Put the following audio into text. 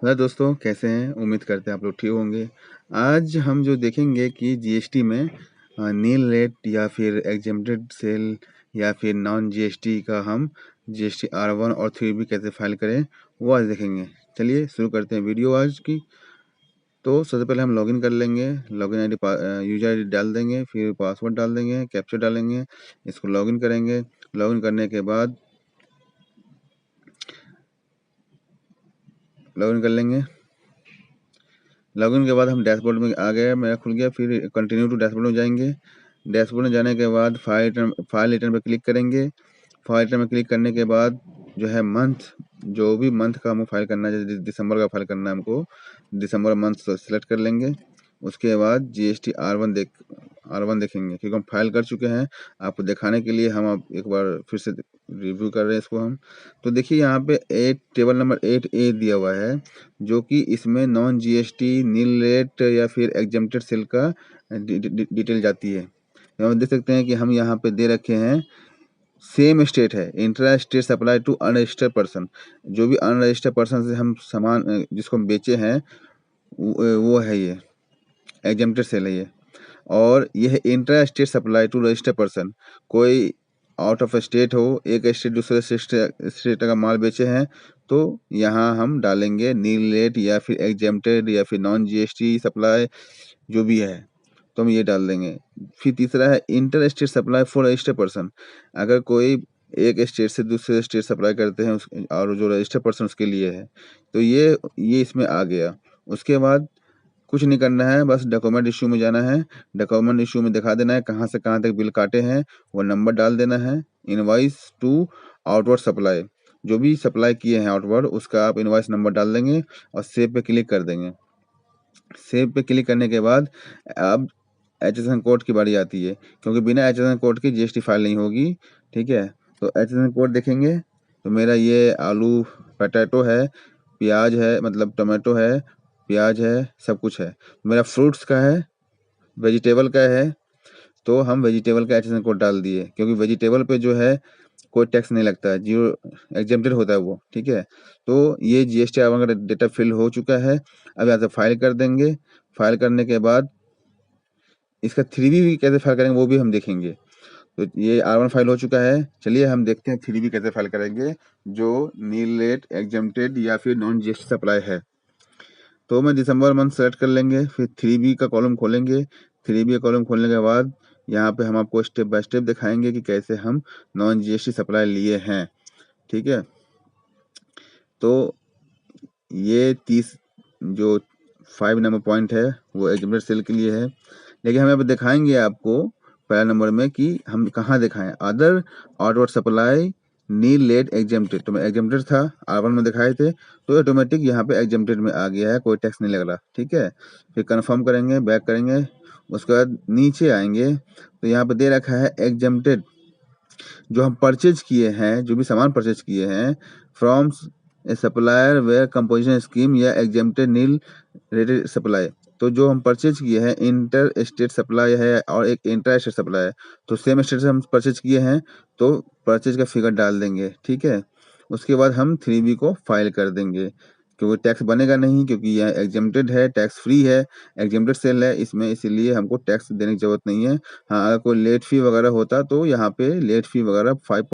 Hello दोस्तों, कैसे हैं? उम्मीद करते हैं आप लोग ठीक होंगे। आज हम जो देखेंगे कि जीएसटी में नील रेट या फिर एग्जेम्प्टेड सेल या फिर नॉन जीएसटी का हम जीएसटी R1 और 3B कैसे फाइल करें, वो आज देखेंगे। चलिए शुरू करते हैं वीडियो आज की। तो सबसे पहले हम लॉगिन कर लेंगे। लॉगिन आईडी यूजर आईडी डाल देंगे, फिर पासवर्ड डाल देंगे, कैप्चा डालेंगे, इसको लॉगिन करेंगे। लॉगिन करने के बाद लॉगिन कर लेंगे। लॉगिन के बाद हम डैशबोर्ड में आ गए, मेरा खुल गया। फिर कंटिन्यू टू डैशबोर्ड में जाएंगे। डैशबोर्ड में जाने के बाद फाइल रिटर्न पर क्लिक करेंगे। फाइल रिटर्न में क्लिक करने के बाद जो है मंथ, जो भी मंथ का हमको फाइल करना है, जैसे दिसंबर का फाइल करना है हमको, दिसंबर मंथ सेलेक्ट कर लेंगे। उसके बाद जीएसटी R1 देखेंगे, क्योंकि हम फाइल कर चुके हैं। आपको दिखाने के लिए हम अब एक बार फिर से रिव्यू कर रहे हैं इसको हम। तो देखिए यहाँ पे टेबल नंबर 8A दिया हुआ है, जो कि इसमें नॉन जीएसटी नील रेट या फिर एग्जेम्प्टेड सेल का डिटेल जाती है। यहाँ देख सकते हैं कि हम यहाँ पे दे रखे हैं सेम स्टेट है, intra state supply to unregistered person. जो भी अनरजिस्टर्ड पर्सन से हम सामान जिसको हम बेचे हैं वो है ये एग्जेम्प्टेड सेल है ये। और यह intra state supply to registered person, कोई आउट ऑफ स्टेट हो, एक स्टेट दूसरे स्टेट का माल बेचे हैं, तो यहाँ हम डालेंगे नील रेट या फिर एग्जेम्प्टेड या फिर नॉन जीएसटी सप्लाई जो भी है, तो हम ये डाल देंगे। फिर तीसरा है inter state supply for registered person. अगर कोई एक स्टेट से दूसरे स्टेट सप्लाई करते हैं और जो रजिस्टर्ड पर्सन उसके लिए है, तो ये इसमें आ गया। उसके बाद कुछ नहीं करना है, बस डॉक्यूमेंट इशू में जाना है। डॉक्यूमेंट इशू में दिखा देना है कहाँ से कहाँ तक बिल काटे हैं, वो नंबर डाल देना है। इनवॉइस टू आउटवर्ड सप्लाई, जो भी सप्लाई किए हैं आउटवर्ड, उसका आप इनवॉइस नंबर डाल देंगे और सेव पे क्लिक कर देंगे। सेव पे क्लिक करने के बाद अब HSN कोड की बारी आती है, क्योंकि बिना HSN कोड की जीएसटी फाइल नहीं होगी। ठीक है, तो HSN कोड देखेंगे तो मेरा ये आलू पटेटो है, प्याज है, मतलब टमाटो है, प्याज है, सब कुछ है। मेरा फ्रूट्स का है, वेजिटेबल का है, तो हम वेजिटेबल का HSN कोड डाल दिए, क्योंकि वेजिटेबल पे जो है कोई टैक्स नहीं लगता है, जीरो एग्जेम्प्टेड होता है वो। ठीक है, तो ये जीएसटी R1 का डेटा फिल हो चुका है। अब यहाँ से फाइल कर देंगे। फाइल करने के बाद इसका 3B भी कैसे फाइल करेंगे वो भी हम देखेंगे। तो ये R1 फाइल हो चुका है। चलिए हम देखते हैं 3B कैसे फाइल करेंगे, जो नील रेट एग्जेम्प्टेड या फिर नॉन जीएसटी सप्लाई है। तो मैं दिसंबर मंथ सेलेक्ट कर लेंगे, फिर 3B का कॉलम खोलेंगे। 3B का कॉलम खोलने के बाद यहाँ पे हम आपको स्टेप बाय स्टेप दिखाएंगे कि कैसे हम नॉन जीएसटी सप्लाई लिए हैं। ठीक है, तो ये 30 जो 5 नंबर पॉइंट है वो एग्जेम्प्टेड सेल के लिए है, लेकिन हम यहाँ पे दिखाएंगे आपको पहला नंबर में कि हम कहाँ दिखाएं। Other outward supply nil rated exempted, तो एग्जेम्प्टेड था R1 में दिखाए थे, तो ऑटोमेटिक यहाँ पे एग्जेम्प्टेड में आ गया है, कोई टैक्स नहीं लग रहा। ठीक है, फिर कंफर्म करेंगे, बैक करेंगे। उसके बाद नीचे आएंगे तो यहाँ पे दे रखा है एग्जेम्प्टेड, जो हम परचेज किए हैं, जो भी सामान परचेज किए हैं from a supplier where composition scheme या एग्जेम्प्टेड नील रेटेड सप्लाई। तो जो हम परचेज किए हैं इंटर स्टेट सप्लाई है और एक इंट्रा स्टेट सप्लाई है, तो सेम स्टेट से हम परचेज किए हैं, तो परचेज का फिगर डाल देंगे। ठीक है, उसके बाद हम 3B को फाइल कर देंगे, क्योंकि टैक्स बनेगा नहीं, क्योंकि यह एग्जेम्प्टेड है, टैक्स फ्री है, एग्जेम्प्टेड सेल है इसमें, इसीलिए हमको टैक्स देने की जरूरत नहीं है। हाँ, अगर कोई लेट फी वगैरह होता तो यहाँ पे लेट फी वगैरह 5